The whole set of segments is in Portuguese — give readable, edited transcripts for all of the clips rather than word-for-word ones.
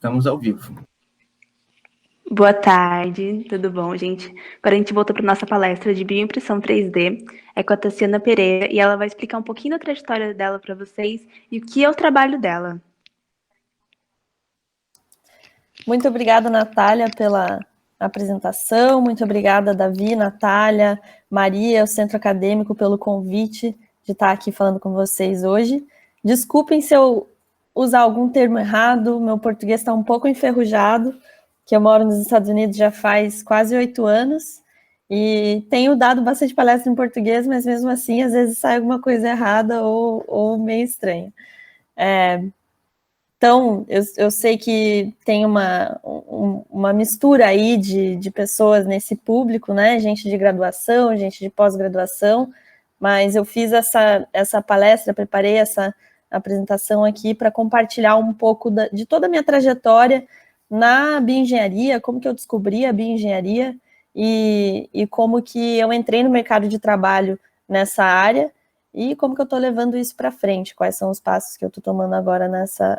Estamos ao vivo. Boa tarde, tudo bom, gente? Agora a gente volta para nossa palestra de bioimpressão 3D, é com a Tassiana Pereira, e ela vai explicar um pouquinho da trajetória dela para vocês e o que é o trabalho dela. Muito obrigada, Natália, pela apresentação, muito obrigada, Davi, Natália, Maria, o Centro Acadêmico, pelo convite de estar aqui falando com vocês hoje. Desculpem se eu usar algum termo errado, meu português está um pouco enferrujado, que eu moro nos Estados Unidos já faz quase 8 anos, e tenho dado bastante palestra em português, mas mesmo assim, às vezes sai alguma coisa errada ou meio estranha. Então, eu sei que tem uma mistura aí de pessoas nesse público, né? Gente de graduação, gente de pós-graduação, mas eu fiz essa palestra, preparei essa apresentação aqui para compartilhar um pouco de toda a minha trajetória na bioengenharia, como que eu descobri a bioengenharia e como que eu entrei no mercado de trabalho nessa área, e como que eu estou levando isso para frente, quais são os passos que eu estou tomando agora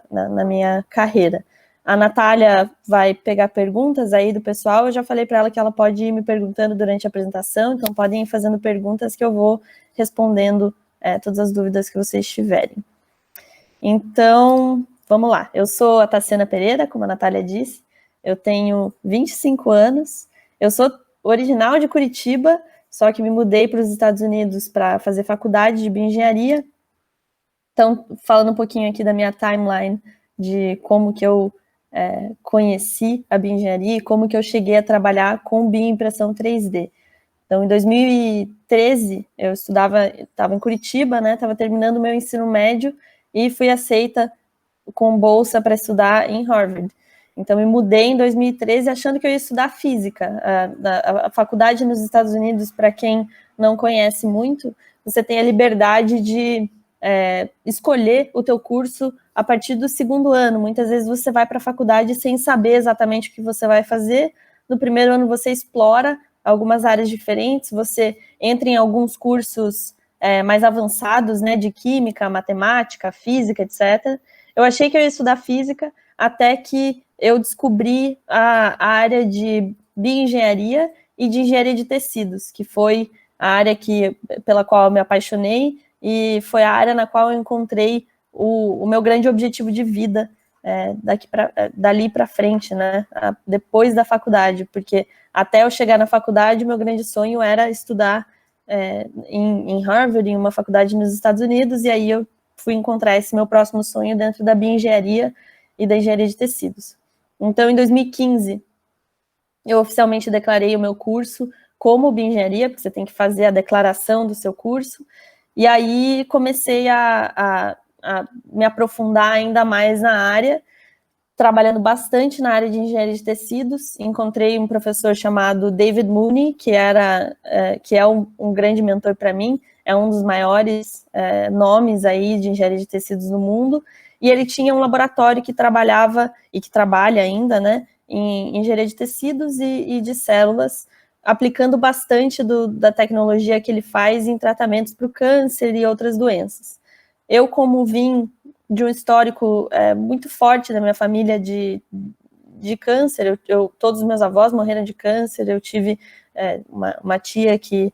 na minha carreira. A Natália vai pegar perguntas aí do pessoal, eu já falei para ela que ela pode ir me perguntando durante a apresentação, então podem ir fazendo perguntas que eu vou respondendo todas as dúvidas que vocês tiverem. Então, vamos lá. Eu sou a Tassiana Pereira, como a Natália disse, eu tenho 25 anos, eu sou original de Curitiba, só que me mudei para os Estados Unidos para fazer faculdade de bioengenharia. Então, falando um pouquinho aqui da minha timeline, de como que eu conheci a bioengenharia e como que eu cheguei a trabalhar com bioimpressão 3D. Então, em 2013, eu estava em Curitiba, né, estava terminando o meu ensino médio e fui aceita com bolsa para estudar em Harvard. Então, me mudei em 2013 achando que eu ia estudar física. A faculdade nos Estados Unidos, para quem não conhece muito, você tem a liberdade de escolher o teu curso a partir do segundo ano. Muitas vezes você vai para a faculdade sem saber exatamente o que você vai fazer. No primeiro ano você explora algumas áreas diferentes, você entra em alguns cursos mais avançados, né, de química, matemática, física, etc. Eu achei que eu ia estudar física, até que eu descobri a área de bioengenharia e de engenharia de tecidos, que foi a área pela qual eu me apaixonei e foi a área na qual eu encontrei o meu grande objetivo de vida dali para frente, né, depois da faculdade, porque até eu chegar na faculdade, meu grande sonho era estudar em Harvard, em uma faculdade nos Estados Unidos, e aí eu fui encontrar esse meu próximo sonho dentro da bioengenharia e da engenharia de tecidos. Então, em 2015, eu oficialmente declarei o meu curso como bioengenharia, porque você tem que fazer a declaração do seu curso, e aí comecei a me aprofundar ainda mais na área, trabalhando bastante na área de engenharia de tecidos. Encontrei um professor chamado David Mooney, que é um grande mentor para mim, é um dos maiores nomes aí de engenharia de tecidos no mundo, e ele tinha um laboratório que trabalhava, e que trabalha ainda, né, em engenharia de tecidos e de células, aplicando bastante da tecnologia que ele faz em tratamentos para o câncer e outras doenças. Eu, como vim de um histórico muito forte da minha família de câncer, todos os meus avós morreram de câncer, eu tive uma tia que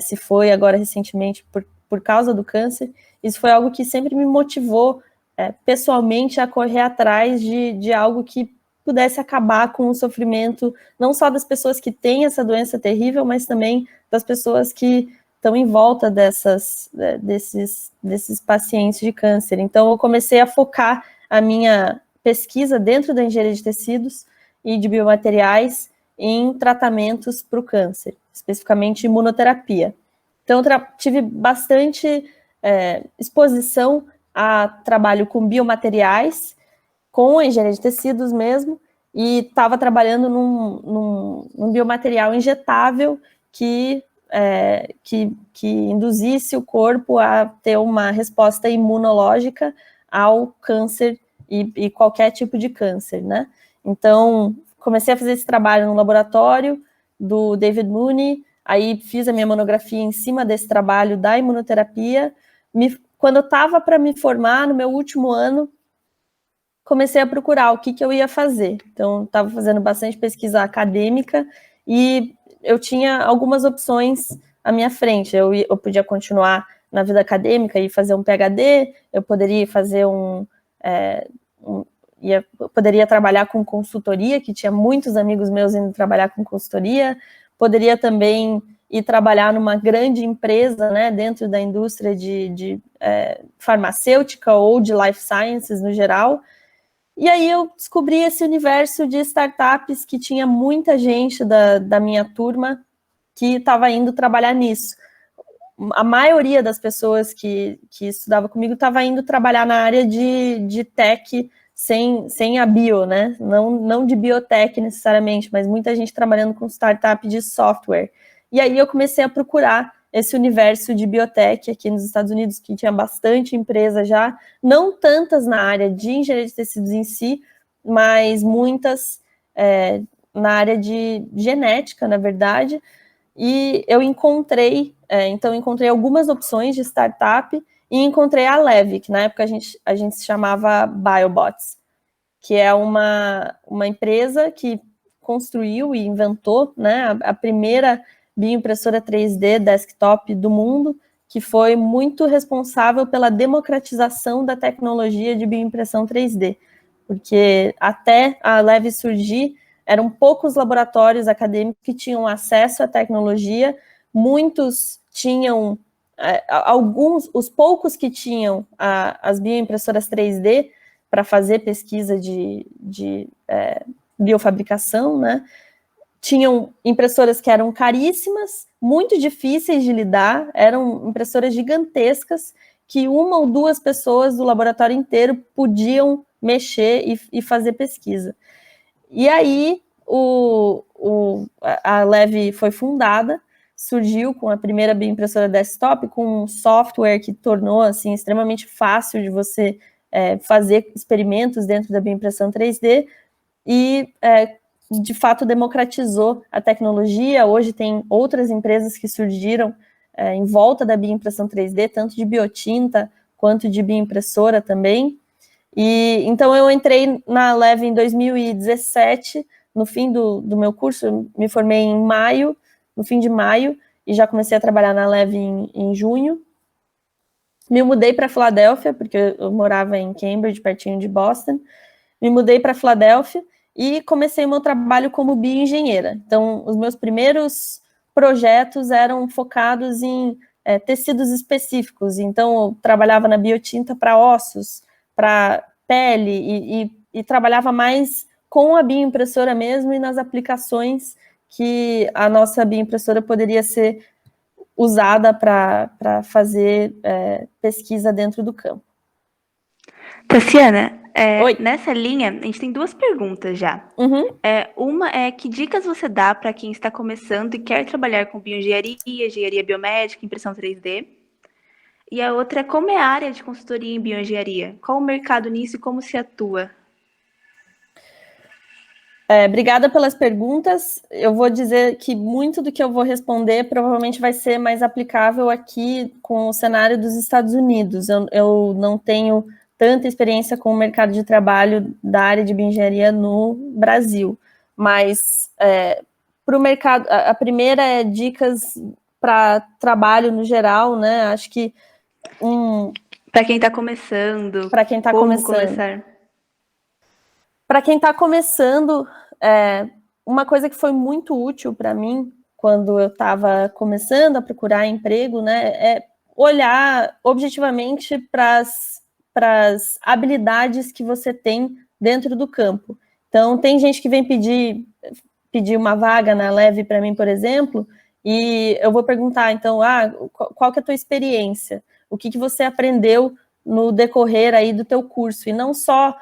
se foi agora recentemente por causa do câncer. Isso foi algo que sempre me motivou pessoalmente a correr atrás de algo que pudesse acabar com o sofrimento, não só das pessoas que têm essa doença terrível, mas também das pessoas que estão em volta desses pacientes de câncer. Então, eu comecei a focar a minha pesquisa dentro da engenharia de tecidos e de biomateriais em tratamentos para o câncer, especificamente imunoterapia. Então, tive bastante exposição a trabalho com biomateriais, com a engenharia de tecidos mesmo, e estava trabalhando num biomaterial injetável que induzisse o corpo a ter uma resposta imunológica ao câncer e qualquer tipo de câncer, né? Então, comecei a fazer esse trabalho no laboratório do David Mooney, aí fiz a minha monografia em cima desse trabalho da imunoterapia. Quando eu estava para me formar, no meu último ano, comecei a procurar o que eu ia fazer. Então, estava fazendo bastante pesquisa acadêmica e eu tinha algumas opções à minha frente. Eu podia continuar na vida acadêmica e fazer um PhD, eu poderia fazer poderia trabalhar com consultoria, que tinha muitos amigos meus indo trabalhar com consultoria, poderia também ir trabalhar numa grande empresa, né, dentro da indústria de farmacêutica ou de life sciences no geral. E aí eu descobri esse universo de startups que tinha muita gente da minha turma que estava indo trabalhar nisso. A maioria das pessoas que estudava comigo estava indo trabalhar na área de tech sem a bio, né? Não de biotech necessariamente, mas muita gente trabalhando com startup de software. E aí eu comecei a procurar esse universo de biotech aqui nos Estados Unidos, que tinha bastante empresa já, não tantas na área de engenharia de tecidos em si, mas muitas na área de genética, na verdade. E eu encontrei algumas opções de startup e encontrei a Levi, que na época a gente se chamava BioBots, que é uma empresa que construiu e inventou, né, a primeira bioimpressora 3D desktop do mundo, que foi muito responsável pela democratização da tecnologia de bioimpressão 3D, porque até a Levi surgir, eram poucos laboratórios acadêmicos que tinham acesso à tecnologia, muitos tinham, os poucos que tinham as bioimpressoras 3D para fazer pesquisa de biofabricação, né? Tinham impressoras que eram caríssimas, muito difíceis de lidar, eram impressoras gigantescas, que uma ou duas pessoas do laboratório inteiro podiam mexer e fazer pesquisa. E aí a Levi foi fundada, surgiu com a primeira bioimpressora desktop, com um software que tornou assim, extremamente fácil de você fazer experimentos dentro da bioimpressão 3D e de fato democratizou a tecnologia. Hoje tem outras empresas que surgiram em volta da bioimpressão 3D, tanto de biotinta quanto de bioimpressora também. E então eu entrei na Levi em 2017, no fim do meu curso, eu me formei em maio, no fim de maio, e já comecei a trabalhar na Levi em junho. Me mudei para Filadélfia, porque eu morava em Cambridge, pertinho de Boston. Me mudei para Filadélfia e comecei o meu trabalho como bioengenheira. Então, os meus primeiros projetos eram focados em tecidos específicos. Então, eu trabalhava na biotinta para ossos, para pele, e trabalhava mais com a bioimpressora mesmo e nas aplicações que a nossa bioimpressora poderia ser usada para fazer pesquisa dentro do campo. Tassiana, nessa linha, a gente tem duas perguntas já. Uhum. Uma é, que dicas você dá para quem está começando e quer trabalhar com bioengenharia, engenharia biomédica, impressão 3D? E a outra é, como é a área de consultoria em bioengenharia? Qual o mercado nisso e como se atua? Obrigada pelas perguntas. Eu vou dizer que muito do que eu vou responder provavelmente vai ser mais aplicável aqui com o cenário dos Estados Unidos. Eu não tenho tanta experiência com o mercado de trabalho da área de bioengenharia no Brasil, mas para o mercado, a primeira é dicas para trabalho no geral, né? Acho que para quem está começando, para quem está começando. Para quem está começando, uma coisa que foi muito útil para mim quando eu estava começando a procurar emprego, né, é olhar objetivamente para as habilidades que você tem dentro do campo. Então, tem gente que vem pedir uma vaga na Levi para mim, por exemplo, e eu vou perguntar, então, qual que é a tua experiência? O que você aprendeu no decorrer aí do teu curso? E não só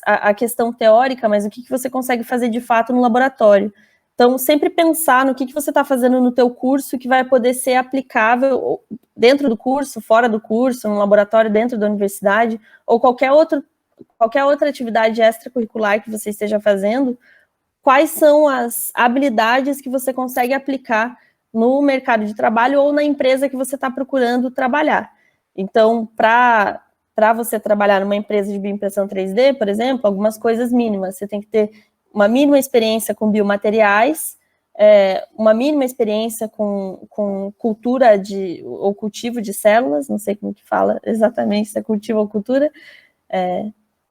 a questão teórica, mas o que você consegue fazer de fato no laboratório. Então, sempre pensar no que você está fazendo no teu curso que vai poder ser aplicável dentro do curso, fora do curso, no laboratório, dentro da universidade, ou qualquer outra atividade extracurricular que você esteja fazendo. Quais são as habilidades que você consegue aplicar no mercado de trabalho ou na empresa que você está procurando trabalhar. Então, para para você trabalhar numa empresa de bioimpressão 3D, por exemplo, algumas coisas mínimas. Você tem que ter uma mínima experiência com biomateriais, uma mínima experiência com cultura ou cultivo de células, não sei como que fala exatamente se é cultivo ou cultura,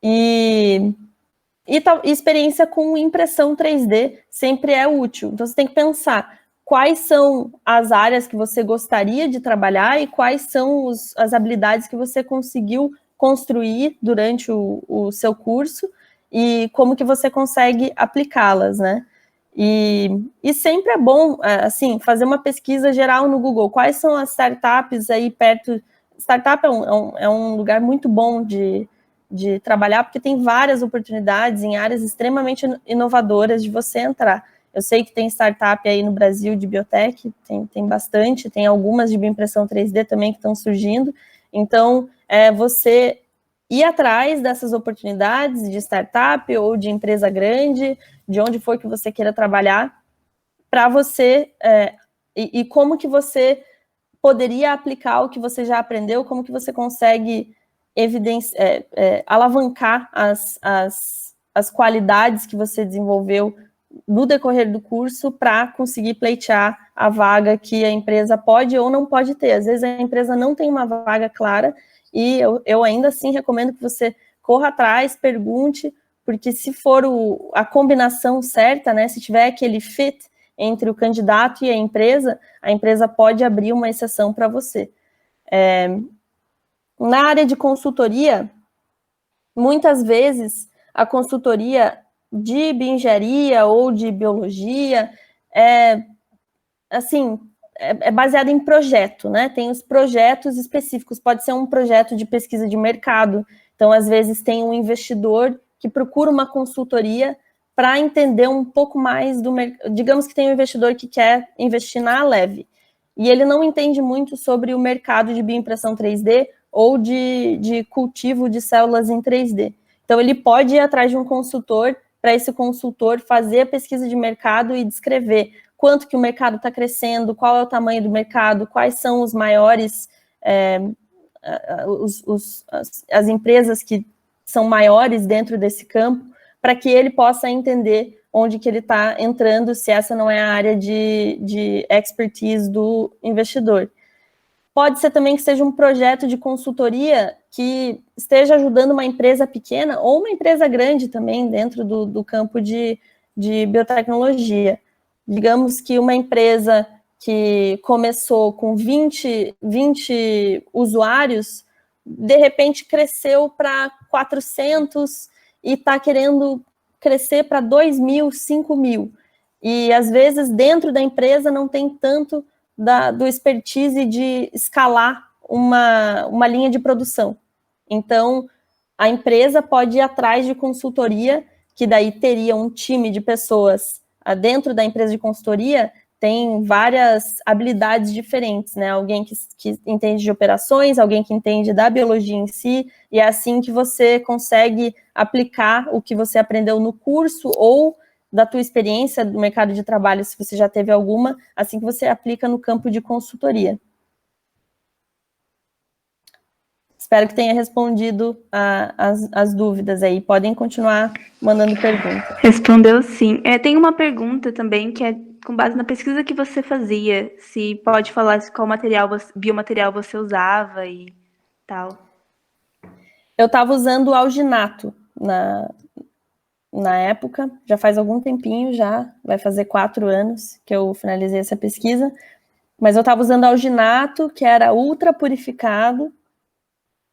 e experiência com impressão 3D sempre é útil. Então, você tem que pensar quais são as áreas que você gostaria de trabalhar e quais são as habilidades que você conseguiu construir durante o seu curso e como que você consegue aplicá-las, né? E sempre é bom, assim, fazer uma pesquisa geral no Google. Quais são as startups aí perto? Startup é um lugar muito bom de trabalhar, porque tem várias oportunidades em áreas extremamente inovadoras de você entrar. Eu sei que tem startup aí no Brasil de biotech, tem bastante, tem algumas de bioimpressão 3D também que estão surgindo. Então, você ir atrás dessas oportunidades de startup ou de empresa grande, de onde for que você queira trabalhar, para você, e como que você poderia aplicar o que você já aprendeu, como que você consegue alavancar as qualidades que você desenvolveu no decorrer do curso para conseguir pleitear a vaga que a empresa pode ou não pode ter. Às vezes a empresa não tem uma vaga clara e eu ainda assim recomendo que você corra atrás, pergunte, porque se for a combinação certa, né, se tiver aquele fit entre o candidato e a empresa pode abrir uma exceção para você. Na área de consultoria, muitas vezes a consultoria de bioengenharia ou de biologia é baseada em projeto, né? Tem os projetos específicos, pode ser um projeto de pesquisa de mercado. Então, às vezes, tem um investidor que procura uma consultoria para entender um pouco mais do mercado. Digamos que tem um investidor que quer investir na Aleve, e ele não entende muito sobre o mercado de bioimpressão 3D ou de cultivo de células em 3D. Então, ele pode ir atrás de um consultor, para esse consultor fazer a pesquisa de mercado e descrever quanto que o mercado está crescendo, qual é o tamanho do mercado, quais são os maiores, as empresas que são maiores dentro desse campo, para que ele possa entender onde que ele está entrando, se essa não é a área de expertise do investidor. Pode ser também que seja um projeto de consultoria que esteja ajudando uma empresa pequena ou uma empresa grande também dentro do campo de biotecnologia. Digamos que uma empresa que começou com 20 usuários, de repente cresceu para 400 e está querendo crescer para 2.000, 5.000. E, às vezes, dentro da empresa não tem tanto do expertise de escalar uma linha de produção. Então, a empresa pode ir atrás de consultoria, que daí teria um time de pessoas dentro da empresa de consultoria, tem várias habilidades diferentes, né? Alguém que entende de operações, alguém que entende da biologia em si, e é assim que você consegue aplicar o que você aprendeu no curso ou da tua experiência do mercado de trabalho, se você já teve alguma, assim que você aplica no campo de consultoria. Espero que tenha respondido as dúvidas aí. Podem continuar mandando perguntas. Respondeu sim. Tem uma pergunta também que é com base na pesquisa que você fazia, se pode falar qual biomaterial você usava e tal. Eu estava usando o alginato na época, já faz algum tempinho já, vai fazer 4 anos que eu finalizei essa pesquisa, mas eu estava usando alginato, que era ultra purificado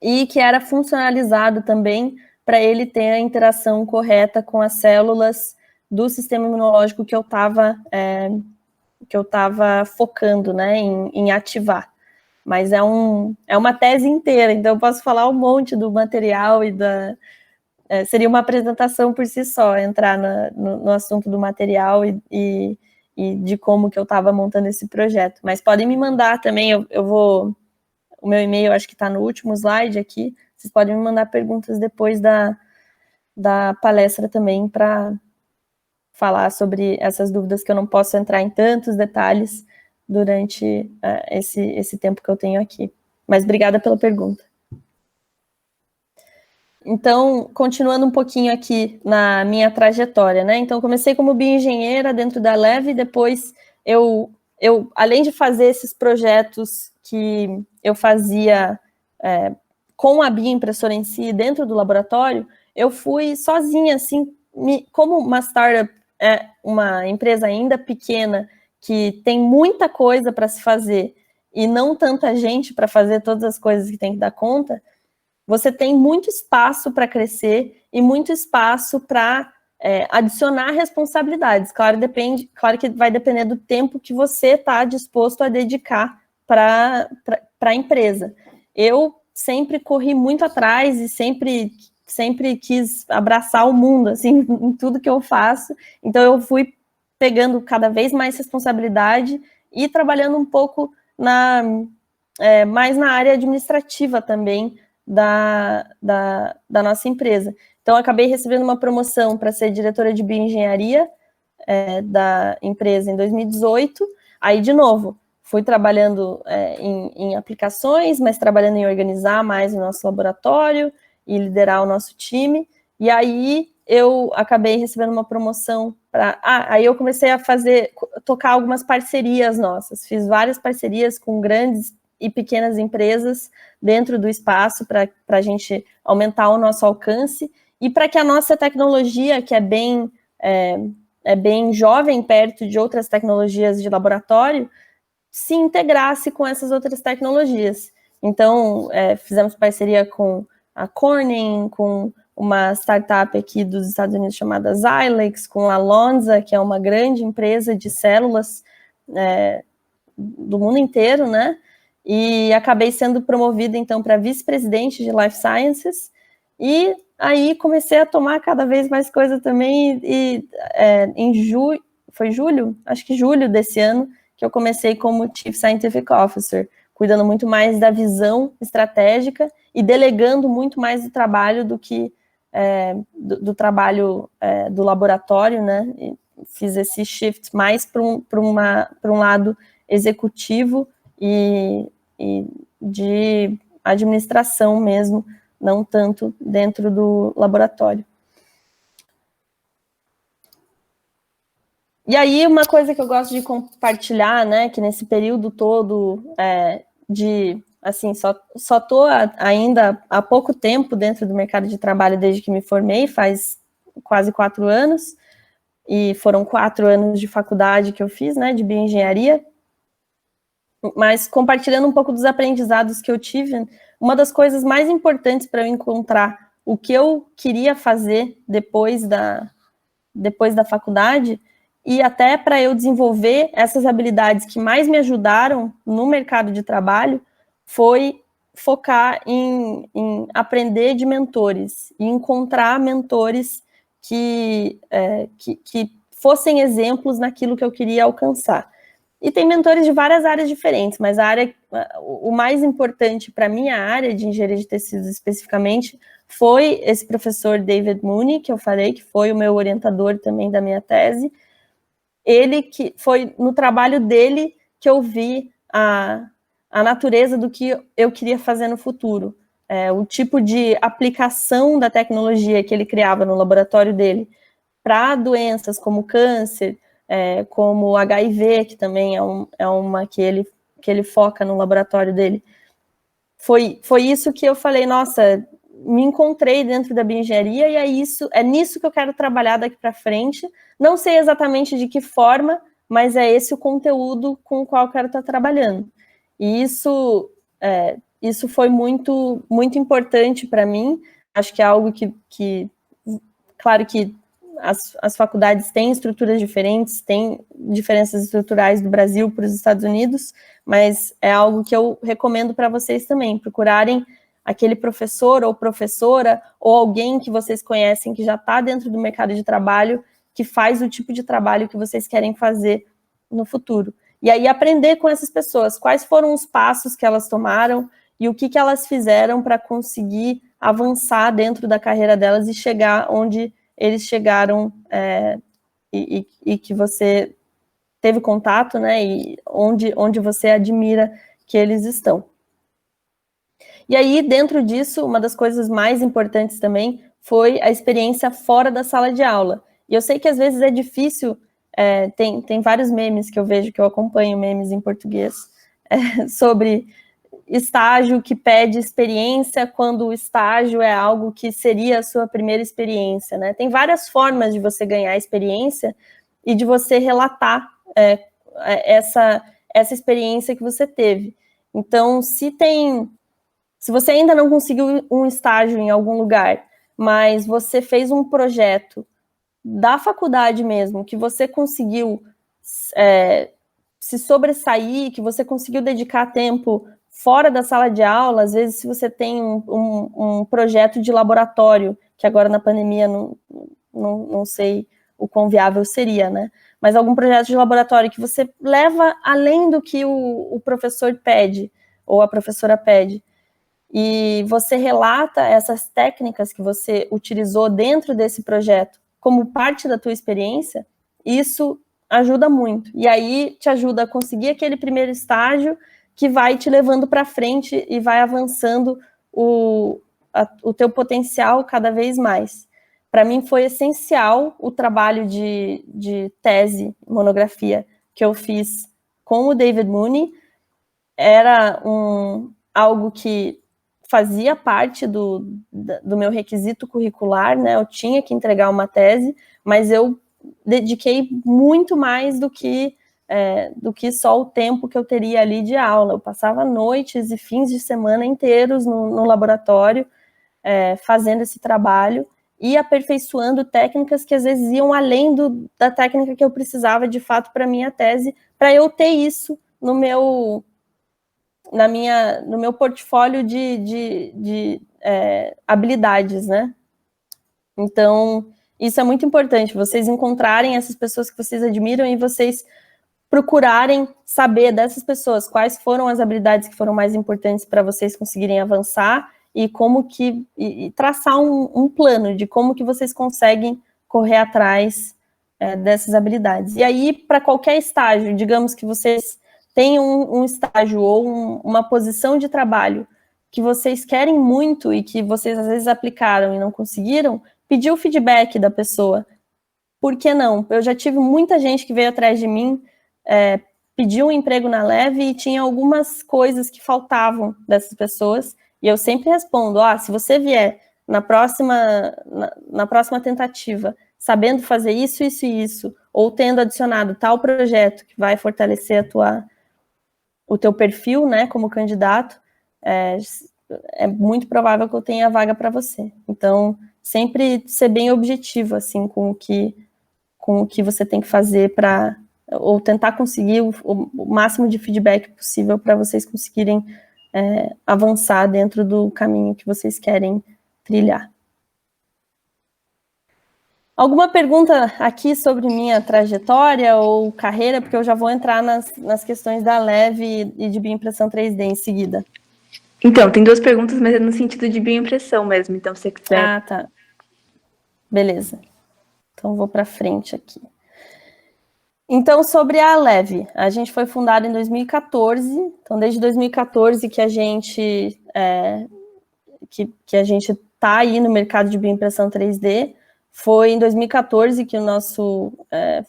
e que era funcionalizado também para ele ter a interação correta com as células do sistema imunológico que eu estava focando, né, em ativar. Mas é uma tese inteira, então eu posso falar um monte do material e seria uma apresentação por si só, entrar no assunto do material e de como que eu estava montando esse projeto. Mas podem me mandar também, o meu e-mail acho que está no último slide aqui, vocês podem me mandar perguntas depois da palestra também para falar sobre essas dúvidas que eu não posso entrar em tantos detalhes durante esse tempo que eu tenho aqui. Mas obrigada pela pergunta. Então, continuando um pouquinho aqui na minha trajetória, né? Então, comecei como bioengenheira dentro da Leve, depois eu além de fazer esses projetos que eu fazia com a bioimpressora em si, dentro do laboratório, eu fui sozinha, assim, como uma startup, uma empresa ainda pequena, que tem muita coisa para se fazer, e não tanta gente para fazer todas as coisas que tem que dar conta, você tem muito espaço para crescer e muito espaço para adicionar responsabilidades. Claro que vai depender do tempo que você está disposto a dedicar para a empresa. Eu sempre corri muito atrás e sempre quis abraçar o mundo, assim, em tudo que eu faço. Então, eu fui pegando cada vez mais responsabilidade e trabalhando um pouco mais na área administrativa também, da nossa empresa. Então, acabei recebendo uma promoção para ser diretora de bioengenharia da empresa em 2018. Aí, de novo, fui trabalhando em aplicações, mas trabalhando em organizar mais o nosso laboratório e liderar o nosso time. E aí, eu acabei recebendo uma promoção para... aí eu comecei a tocar algumas parcerias nossas. Fiz várias parcerias com grandes e pequenas empresas dentro do espaço para a gente aumentar o nosso alcance e para que a nossa tecnologia, que é bem jovem perto de outras tecnologias de laboratório, se integrasse com essas outras tecnologias. Então, fizemos parceria com a Corning, com uma startup aqui dos Estados Unidos chamada Xilex, com a Lonza, que é uma grande empresa de células do mundo inteiro, né? E acabei sendo promovida, então, para vice-presidente de Life Sciences, e aí comecei a tomar cada vez mais coisa também, em julho, foi julho? Acho que julho desse ano, que eu comecei como Chief Scientific Officer, cuidando muito mais da visão estratégica e delegando muito mais do trabalho do que do trabalho do laboratório, né? E fiz esse shift mais para um lado executivo e de administração mesmo, não tanto dentro do laboratório. E aí, uma coisa que eu gosto de compartilhar, né, que nesse período todo assim, só estou ainda há pouco tempo dentro do mercado de trabalho desde que me formei, faz quase 4 anos, e foram 4 anos de faculdade que eu fiz, né, de bioengenharia, mas compartilhando um pouco dos aprendizados que eu tive, uma das coisas mais importantes para eu encontrar o que eu queria fazer depois da faculdade, e até para eu desenvolver essas habilidades que mais me ajudaram no mercado de trabalho, foi focar em aprender de mentores, e encontrar mentores que fossem exemplos naquilo que eu queria alcançar. E tem mentores de várias áreas diferentes, mas o mais importante para a minha área de engenharia de tecidos especificamente foi esse professor David Mooney, que eu falei, que foi o meu orientador também da minha tese. Ele que foi no trabalho dele que eu vi a natureza do que eu queria fazer no futuro. O tipo de aplicação da tecnologia que ele criava no laboratório dele para doenças como câncer, como HIV, que também é uma que ele foca no laboratório dele. Foi isso que eu falei, nossa, me encontrei dentro da bioengenharia e é nisso que eu quero trabalhar daqui para frente. Não sei exatamente de que forma, mas é esse o conteúdo com o qual eu quero estar trabalhando. E isso foi muito, muito importante para mim. Acho que é algo que claro que as faculdades têm estruturas diferentes, têm diferenças estruturais do Brasil para os Estados Unidos, mas é algo que eu recomendo para vocês também, procurarem aquele professor ou professora, ou alguém que vocês conhecem que já está dentro do mercado de trabalho, que faz o tipo de trabalho que vocês querem fazer no futuro. E aí aprender com essas pessoas, quais foram os passos que elas tomaram e o que elas fizeram para conseguir avançar dentro da carreira delas e chegar onde eles chegaram, e que você teve contato, né, e onde você admira que eles estão. E aí, dentro disso, uma das coisas mais importantes também foi a experiência fora da sala de aula. E eu sei que às vezes é difícil, tem vários memes que eu vejo, que eu acompanho, memes em português, sobre estágio que pede experiência quando o estágio é algo que seria a sua primeira experiência, né? Tem várias formas de você ganhar experiência e de você relatar essa experiência que você teve. Então, se você ainda não conseguiu um estágio em algum lugar, mas você fez um projeto da faculdade mesmo, que você conseguiu se sobressair, que você conseguiu dedicar tempo fora da sala de aula, às vezes se você tem um projeto de laboratório, que agora na pandemia não sei o quão viável seria, né? Mas algum projeto de laboratório que você leva além do que o professor pede, ou a professora pede, e você relata essas técnicas que você utilizou dentro desse projeto como parte da tua experiência, isso ajuda muito. E aí te ajuda a conseguir aquele primeiro estágio que vai te levando para frente e vai avançando o teu potencial cada vez mais. Para mim foi essencial o trabalho de tese, monografia, que eu fiz com o David Mooney. Era algo que fazia parte do meu requisito curricular, né? Eu tinha que entregar uma tese, mas eu dediquei muito mais do que só o tempo que eu teria ali de aula. Eu passava noites e fins de semana inteiros no laboratório, fazendo esse trabalho e aperfeiçoando técnicas que às vezes iam além da técnica que eu precisava de fato para minha tese, para eu ter isso no meu portfólio de habilidades, né? Então, isso é muito importante, vocês encontrarem essas pessoas que vocês admiram e vocês procurarem saber dessas pessoas quais foram as habilidades que foram mais importantes para vocês conseguirem avançar e e traçar um plano de como que vocês conseguem correr atrás dessas habilidades. E aí, para qualquer estágio, digamos que vocês tem um estágio ou uma posição de trabalho que vocês querem muito e que vocês às vezes aplicaram e não conseguiram, pedir o feedback da pessoa. Por que não? Eu já tive muita gente que veio atrás de mim, pediu um emprego na Leve e tinha algumas coisas que faltavam dessas pessoas, e eu sempre respondo, se você vier na próxima tentativa, sabendo fazer isso, isso e isso, ou tendo adicionado tal projeto que vai fortalecer o teu perfil, né, como candidato, é muito provável que eu tenha vaga para você. Então, sempre ser bem objetivo, assim, com o que você tem que fazer ou tentar conseguir o máximo de feedback possível para vocês conseguirem avançar dentro do caminho que vocês querem trilhar. Alguma pergunta aqui sobre minha trajetória ou carreira? Porque eu já vou entrar nas questões da Leve e de bioimpressão 3D em seguida. Então, tem duas perguntas, mas é no sentido de bioimpressão mesmo. Então, se você quiser... Ah, tá. Beleza. Então, vou para frente aqui. Então, sobre a Leve, a gente foi fundada em 2014. Então, desde 2014 que a gente está aí no mercado de bioimpressão 3D. Foi em 2014 que o nosso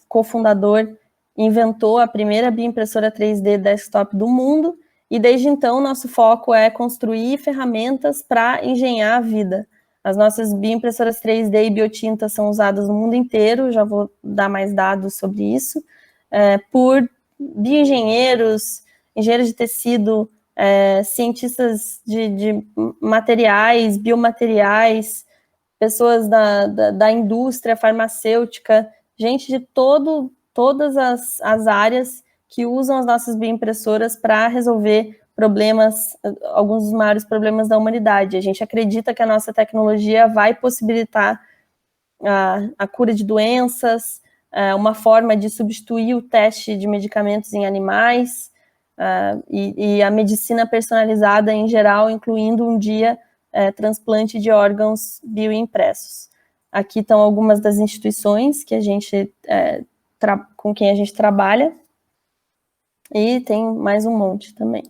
cofundador inventou a primeira bioimpressora 3D desktop do mundo, e desde então nosso foco é construir ferramentas para engenhar a vida. As nossas bioimpressoras 3D e biotintas são usadas no mundo inteiro, já vou dar mais dados sobre isso, por bioengenheiros, engenheiros de tecido, cientistas de materiais, biomateriais, pessoas da indústria farmacêutica, gente de todas as áreas que usam as nossas bioimpressoras para resolver problemas, alguns dos maiores problemas da humanidade. A gente acredita que a nossa tecnologia vai possibilitar a cura de doenças, uma forma de substituir o teste de medicamentos em animais, e a medicina personalizada em geral, incluindo um dia transplante de órgãos bioimpressos. Aqui estão algumas das instituições que a gente com quem a gente trabalha, e tem mais um monte também.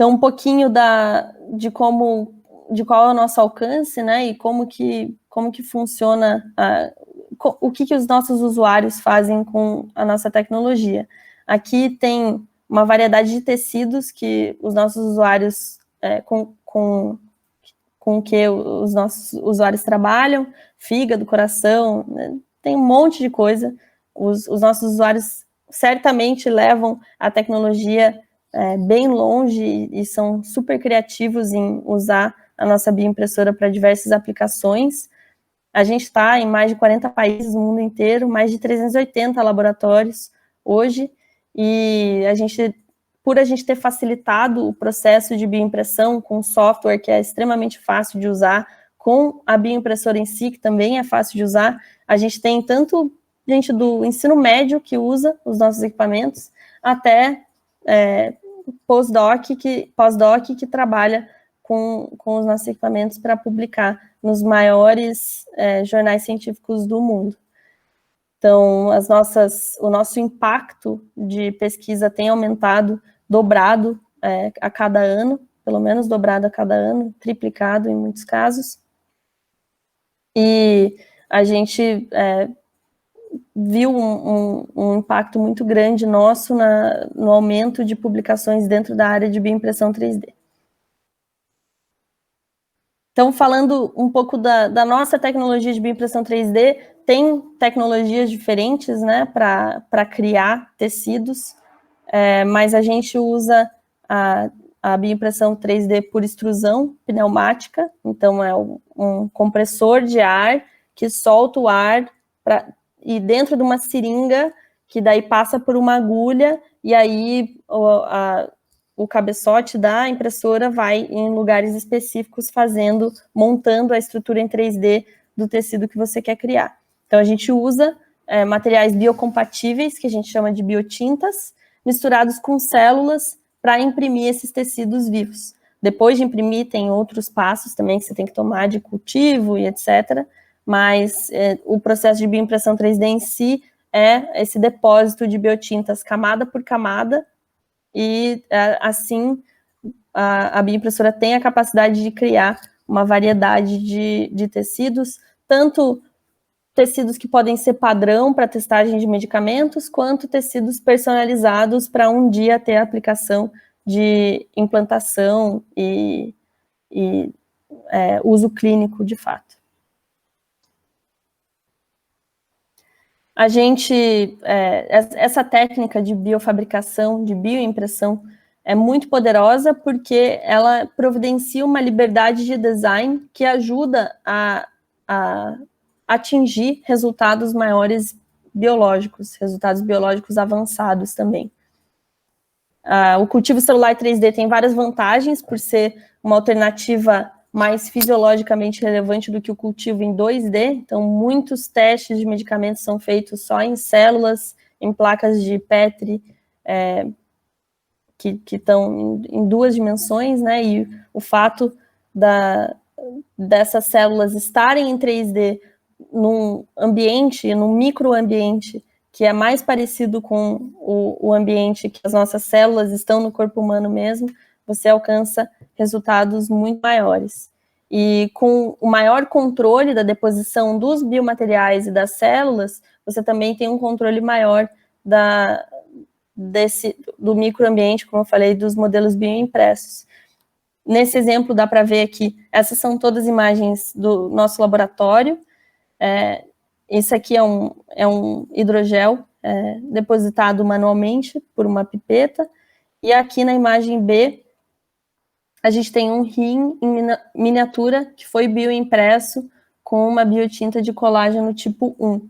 Então, um pouquinho de qual é o nosso alcance, né, e como que funciona, o que os nossos usuários fazem com a nossa tecnologia. Aqui tem uma variedade de tecidos que os nossos usuários, com que os nossos usuários trabalham, fígado, coração, né, tem um monte de coisa. Os nossos usuários certamente levam a tecnologia bem longe e são super criativos em usar a nossa bioimpressora para diversas aplicações. A gente está em mais de 40 países no mundo inteiro, mais de 380 laboratórios hoje, e por a gente ter facilitado o processo de bioimpressão com software que é extremamente fácil de usar, com a bioimpressora em si, que também é fácil de usar, a gente tem tanto gente do ensino médio que usa os nossos equipamentos, até pós-doc que trabalha com os nossos equipamentos para publicar nos maiores jornais científicos do mundo. Então, o nosso impacto de pesquisa tem aumentado, dobrado a cada ano, pelo menos dobrado a cada ano, triplicado em muitos casos. E a gente viu um impacto muito grande nosso no aumento de publicações dentro da área de bioimpressão 3D. Então, falando um pouco da nossa tecnologia de bioimpressão 3D, tem tecnologias diferentes, né, para criar tecidos, mas a gente usa a bioimpressão 3D por extrusão pneumática, então é um compressor de ar que solta o ar e dentro de uma seringa, que daí passa por uma agulha, e aí o cabeçote da impressora vai em lugares específicos montando a estrutura em 3D do tecido que você quer criar. Então, a gente usa materiais biocompatíveis, que a gente chama de biotintas, misturados com células para imprimir esses tecidos vivos. Depois de imprimir, tem outros passos também que você tem que tomar de cultivo e etc., mas o processo de bioimpressão 3D em si é esse depósito de biotintas camada por camada, e assim a bioimpressora tem a capacidade de criar uma variedade de tecidos, tanto tecidos que podem ser padrão para testagem de medicamentos, quanto tecidos personalizados para um dia ter a aplicação de implantação e uso clínico de fato. A gente, essa técnica de biofabricação, de bioimpressão, é muito poderosa porque ela providencia uma liberdade de design que ajuda a atingir resultados maiores biológicos, resultados biológicos avançados também. O cultivo celular 3D tem várias vantagens por ser uma alternativa mais fisiologicamente relevante do que o cultivo em 2D, então muitos testes de medicamentos são feitos só em células, em placas de Petri, que estão em 2 dimensões, né, e o fato dessas células estarem em 3D num ambiente, num microambiente, que é mais parecido com o ambiente que as nossas células estão no corpo humano mesmo, você alcança resultados muito maiores. E com o maior controle da deposição dos biomateriais e das células, você também tem um controle maior do microambiente, como eu falei, dos modelos bioimpressos. Nesse exemplo, dá para ver aqui, essas são todas imagens do nosso laboratório. Esse aqui é um hidrogel depositado manualmente por uma pipeta, e aqui na imagem B, a gente tem um rim em miniatura que foi bioimpresso com uma biotinta de colágeno tipo 1.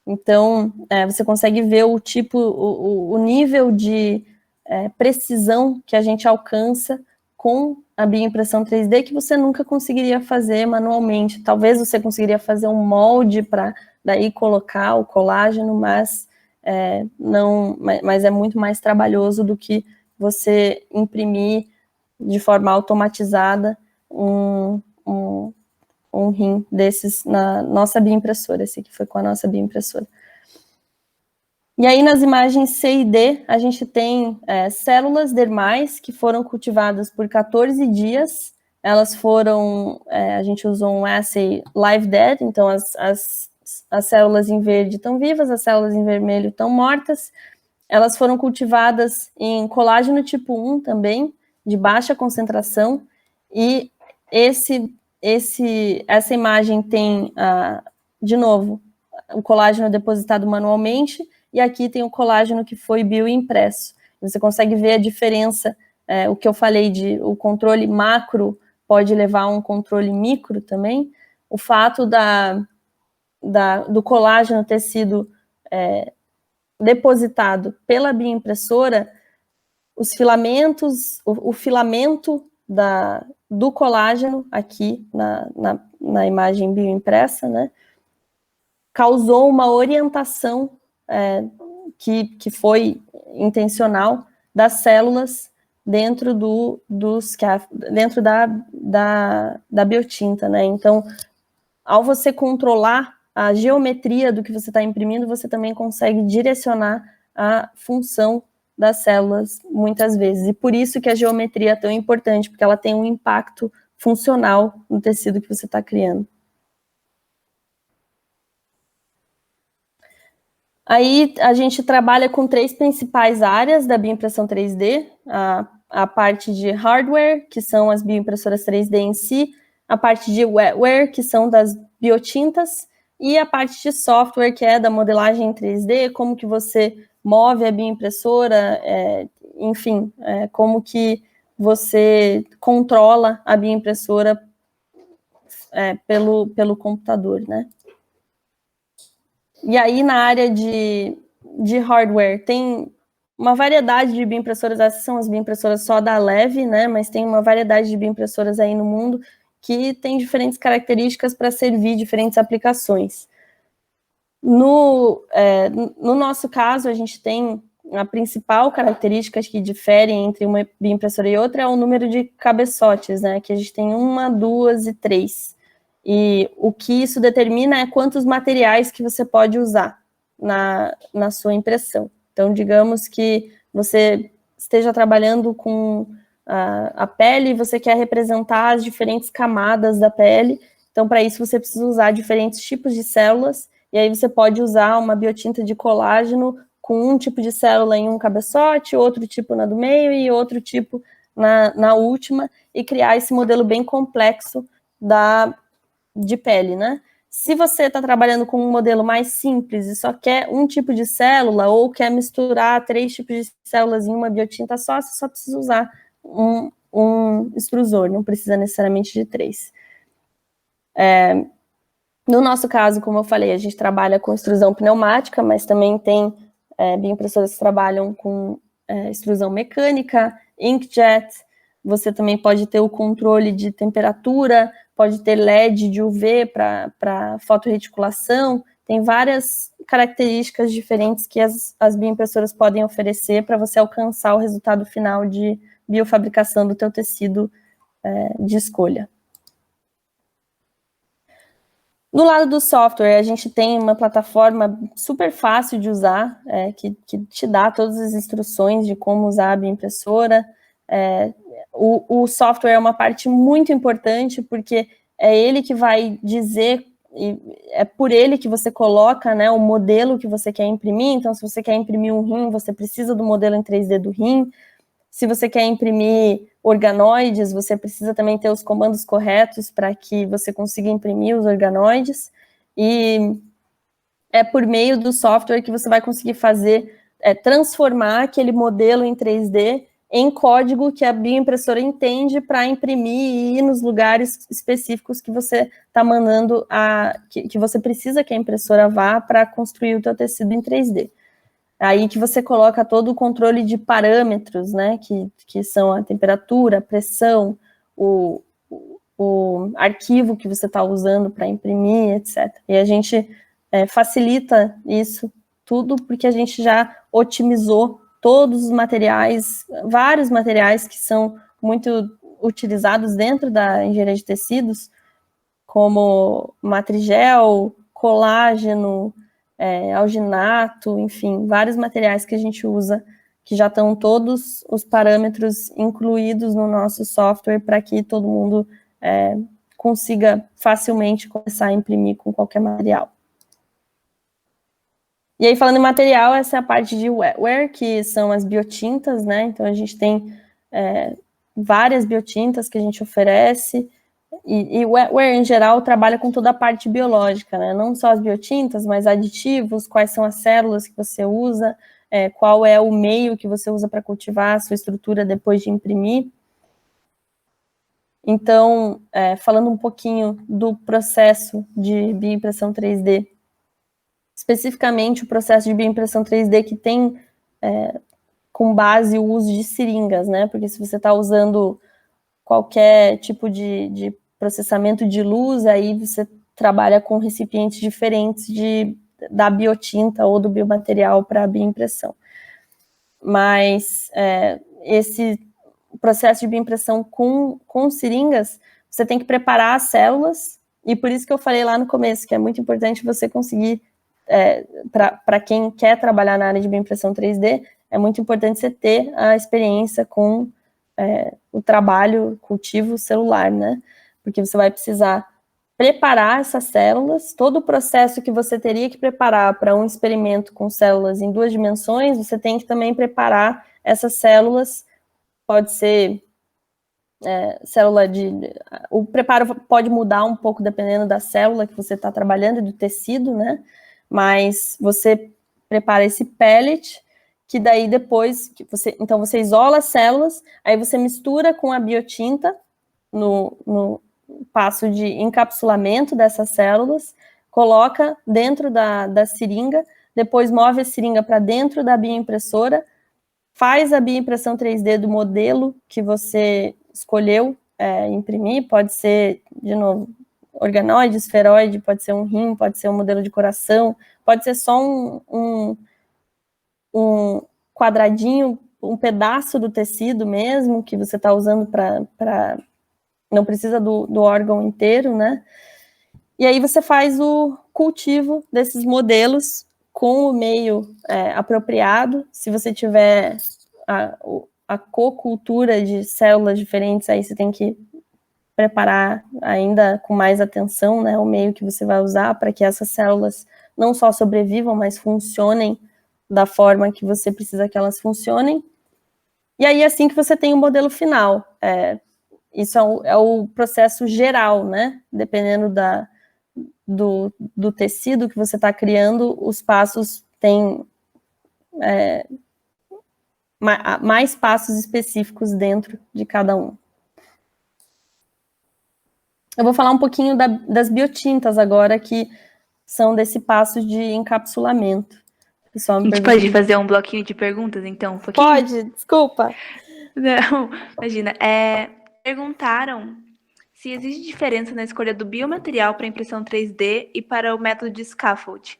Então, você consegue ver o nível de precisão que a gente alcança com a bioimpressão 3D que você nunca conseguiria fazer manualmente. Talvez você conseguiria fazer um molde para daí colocar o colágeno, mas é muito mais trabalhoso do que você imprimir de forma automatizada um rim desses na nossa bioimpressora. Esse aqui foi com a nossa bioimpressora. E aí, nas imagens C e D, a gente tem células dermais que foram cultivadas por 14 dias. Elas foram, a gente usou um assay live dead, então as células em verde estão vivas, as células em vermelho estão mortas. Elas foram cultivadas em colágeno tipo 1 também, de baixa concentração, e essa imagem tem, de novo, o colágeno depositado manualmente, e aqui tem o colágeno que foi bioimpresso. Você consegue ver a diferença, o que eu falei de o controle macro pode levar a um controle micro também. O fato do colágeno ter sido depositado pela bioimpressora, os filamentos, o filamento do colágeno aqui na imagem bioimpressa, né, causou uma orientação que foi intencional das células dentro dentro da biotinta, né? Então, ao você controlar a geometria do que você está imprimindo, você também consegue direcionar a função das células muitas vezes. E por isso que a geometria é tão importante, porque ela tem um impacto funcional no tecido que você está criando. Aí a gente trabalha com 3 principais áreas da bioimpressão 3D, a parte de hardware, que são as bioimpressoras 3D em si, a parte de wetware, que são das biotintas, e a parte de software, que é da modelagem em 3D, como que você move a bioimpressora, enfim, como que você controla a bioimpressora pelo computador, né? E aí, na área de hardware, tem uma variedade de bioimpressoras, essas são as bioimpressoras só da Leve, né? Mas tem uma variedade de bioimpressoras aí no mundo que tem diferentes características para servir diferentes aplicações. No nosso caso, a gente tem a principal característica que difere entre uma bioimpressora e outra é o número de cabeçotes, né? Que a gente tem 1, 2 e 3. E o que isso determina é quantos materiais que você pode usar na sua impressão. Então, digamos que você esteja trabalhando com a pele e você quer representar as diferentes camadas da pele. Então, para isso, você precisa usar diferentes tipos de células, e aí você pode usar uma biotinta de colágeno com um tipo de célula em um cabeçote, outro tipo na do meio e outro tipo na última, e criar esse modelo bem complexo de pele, né? Se você está trabalhando com um modelo mais simples e só quer um tipo de célula, ou quer misturar 3 tipos de células em uma biotinta só, você só precisa usar um extrusor, não precisa necessariamente de 3. No nosso caso, como eu falei, a gente trabalha com extrusão pneumática, mas também tem bioimpressoras que trabalham com extrusão mecânica, inkjet. Você também pode ter o controle de temperatura, pode ter LED de UV para fotorreticulação. Tem várias características diferentes que as bioimpressoras podem oferecer para você alcançar o resultado final de biofabricação do teu tecido de escolha. No lado do software, a gente tem uma plataforma super fácil de usar, que te dá todas as instruções de como usar a bioimpressora. O software é uma parte muito importante, porque é ele que vai dizer, é por ele que você coloca, né, o modelo que você quer imprimir. Então, se você quer imprimir um rim, você precisa do modelo em 3D do rim. Se você quer imprimir organoides, você precisa também ter os comandos corretos para que você consiga imprimir os organoides. E é por meio do software que você vai conseguir transformar aquele modelo em 3D em código que a bioimpressora entende para imprimir e ir nos lugares específicos que você está mandando, que você precisa que a impressora vá para construir o teu tecido em 3D. Aí que você coloca todo o controle de parâmetros, né, que são a temperatura, a pressão, o arquivo que você está usando para imprimir, etc. E a gente facilita isso tudo porque a gente já otimizou todos os materiais, vários materiais que são muito utilizados dentro da engenharia de tecidos, como matrigel, colágeno, alginato, enfim, vários materiais que a gente usa, que já estão todos os parâmetros incluídos no nosso software para que todo mundo consiga facilmente começar a imprimir com qualquer material. E aí, falando em material, essa é a parte de wetware, que são as biotintas, né? Então, a gente tem várias biotintas que a gente oferece, e wetware, em geral, trabalha com toda a parte biológica, né? Não só as biotintas, mas aditivos, quais são as células que você usa, qual é o meio que você usa para cultivar a sua estrutura depois de imprimir. Então, falando um pouquinho do processo de bioimpressão 3D, especificamente o processo de bioimpressão 3D que tem com base o uso de seringas, né? Porque se você está usando qualquer tipo de processamento de luz, aí você trabalha com recipientes diferentes da biotinta ou do biomaterial para a bioimpressão. Mas esse processo de bioimpressão com seringas, você tem que preparar as células, e por isso que eu falei lá no começo, que é muito importante você conseguir, para quem quer trabalhar na área de bioimpressão 3D, é muito importante você ter a experiência com o trabalho, cultivo celular, né? Porque você vai precisar preparar essas células, todo o processo que você teria que preparar para um experimento com células em 2 dimensões, você tem que também preparar essas células, pode ser célula o preparo pode mudar um pouco dependendo da célula que você está trabalhando e do tecido, né? Mas você prepara esse pellet, que daí depois, então você isola as células, aí você mistura com a biotinta no passo de encapsulamento dessas células, coloca dentro da seringa, depois move a seringa para dentro da bioimpressora, faz a bioimpressão 3D do modelo que você escolheu imprimir, pode ser, de novo, organoide, esferoide, pode ser um rim, pode ser um modelo de coração, pode ser só um quadradinho, um pedaço do tecido mesmo, que você está usando para não precisa do órgão inteiro, né? E aí você faz o cultivo desses modelos com o meio apropriado. Se você tiver a cocultura de células diferentes, aí você tem que preparar ainda com mais atenção, né, o meio que você vai usar para que essas células não só sobrevivam, mas funcionem da forma que você precisa que elas funcionem. E aí, assim que você tem o modelo final, isso é o processo geral, né? Dependendo do tecido que você está criando, os passos têm mais passos específicos dentro de cada um. Eu vou falar um pouquinho das biotintas agora, que são desse passo de encapsulamento. A gente pode fazer um bloquinho de perguntas, então? Um pouquinho? Pode, desculpa. Não, imagina. Perguntaram se existe diferença na escolha do biomaterial para impressão 3D e para o método de scaffold.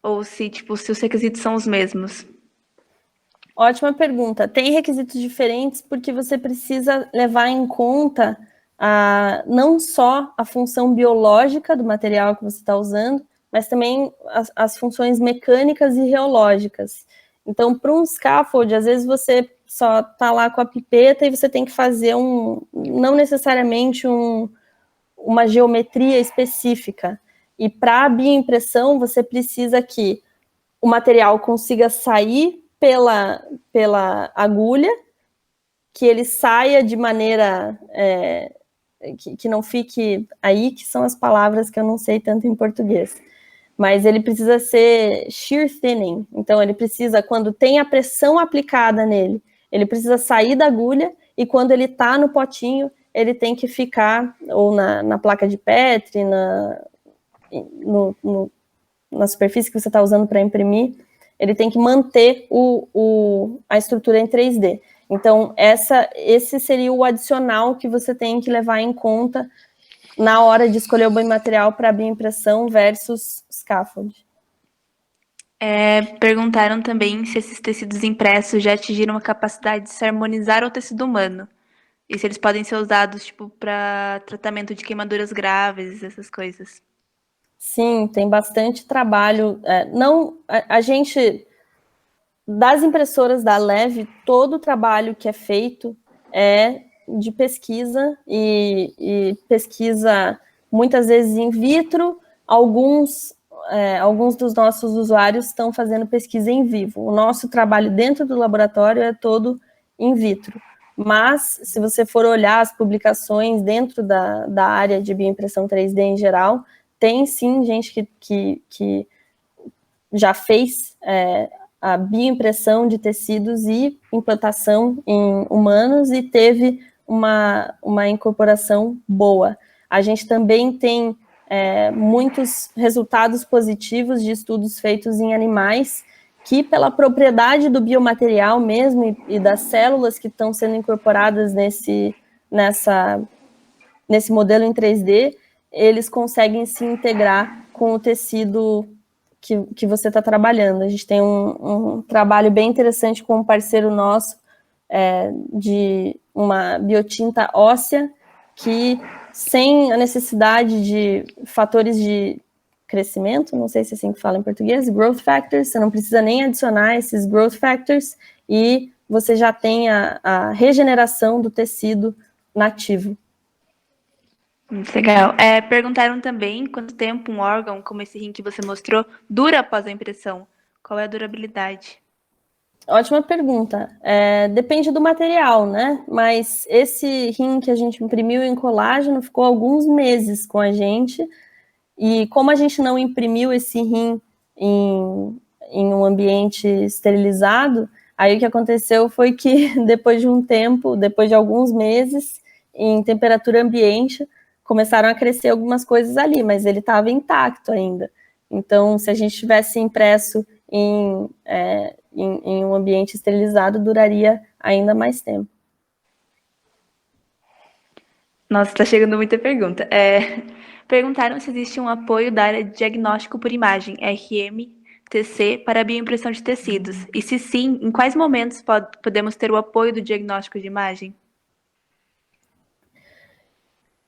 Ou se os requisitos são os mesmos. Ótima pergunta. Tem requisitos diferentes porque você precisa levar em conta não só a função biológica do material que você está usando, mas também as funções mecânicas e reológicas. Então, para um scaffold, às vezes você só está lá com a pipeta e você tem que fazer não necessariamente uma geometria específica. E para a bioimpressão, você precisa que o material consiga sair pela agulha, que ele saia de maneira que não fique aí, que são as palavras que eu não sei tanto em português. Mas ele precisa ser shear thinning, então ele precisa, quando tem a pressão aplicada nele, ele precisa sair da agulha, e quando ele está no potinho, ele tem que ficar, ou na placa de Petri, na superfície que você está usando para imprimir, ele tem que manter a estrutura em 3D. Então, esse seria o adicional que você tem que levar em conta na hora de escolher o biomaterial para bioimpressão versus scaffold. Perguntaram também se esses tecidos impressos já atingiram a capacidade de se harmonizar ao tecido humano. E se eles podem ser usados, para tratamento de queimaduras graves, essas coisas. Sim, tem bastante trabalho. A gente, das impressoras da Leve, todo o trabalho que é feito é de pesquisa, e pesquisa muitas vezes in vitro. Alguns dos nossos usuários estão fazendo pesquisa em vivo. O nosso trabalho dentro do laboratório é todo in vitro. Mas, se você for olhar as publicações dentro da área de bioimpressão 3D em geral, tem sim gente que já fez a bioimpressão de tecidos e implantação em humanos e teve uma incorporação boa. A gente também tem muitos resultados positivos de estudos feitos em animais, que pela propriedade do biomaterial mesmo e das células que estão sendo incorporadas nesse modelo em 3D, eles conseguem se integrar com o tecido que você está trabalhando. A gente tem um trabalho bem interessante com um parceiro nosso, de uma biotinta óssea, que sem a necessidade de fatores de crescimento, não sei se é assim que fala em português, growth factors, você não precisa nem adicionar esses growth factors, e você já tem a regeneração do tecido nativo. Muito legal. Perguntaram também quanto tempo um órgão, como esse rim que você mostrou, dura após a impressão. Qual é a durabilidade? Ótima pergunta. Depende do material, né? Mas esse rim que a gente imprimiu em colágeno ficou alguns meses com a gente. E como a gente não imprimiu esse rim em um ambiente esterilizado, aí o que aconteceu foi que depois de um tempo, depois de alguns meses, em temperatura ambiente, começaram a crescer algumas coisas ali, mas ele estava intacto ainda. Então, se a gente tivesse impresso em um ambiente esterilizado, duraria ainda mais tempo. Nossa, está chegando muita pergunta. Perguntaram se existe um apoio da área de diagnóstico por imagem, RMTC, para a bioimpressão de tecidos. E se sim, em quais momentos podemos ter o apoio do diagnóstico de imagem?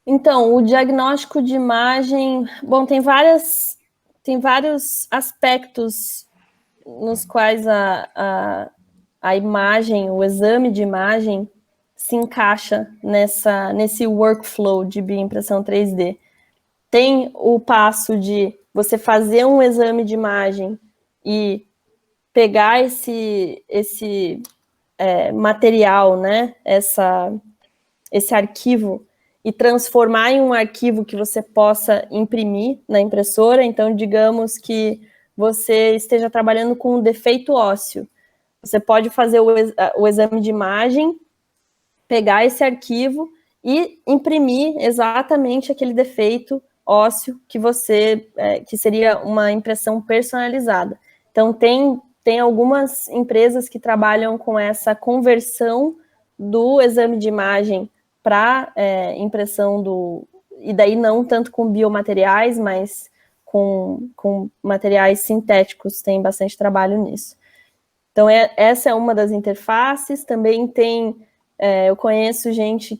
Então, o diagnóstico de imagem, bom, tem vários aspectos nos quais a imagem, o exame de imagem, se encaixa nesse workflow de bioimpressão 3D. Tem o passo de você fazer um exame de imagem e pegar esse material, né, esse arquivo, e transformar em um arquivo que você possa imprimir na impressora. Então, digamos que você esteja trabalhando com um defeito ósseo. Você pode fazer o exame de imagem, pegar esse arquivo e imprimir exatamente aquele defeito ósseo que seria uma impressão personalizada. Então, tem algumas empresas que trabalham com essa conversão do exame de imagem para impressão e daí não tanto com biomateriais, mas com materiais sintéticos, tem bastante trabalho nisso. Então, essa é uma das interfaces. Também tem, eu conheço gente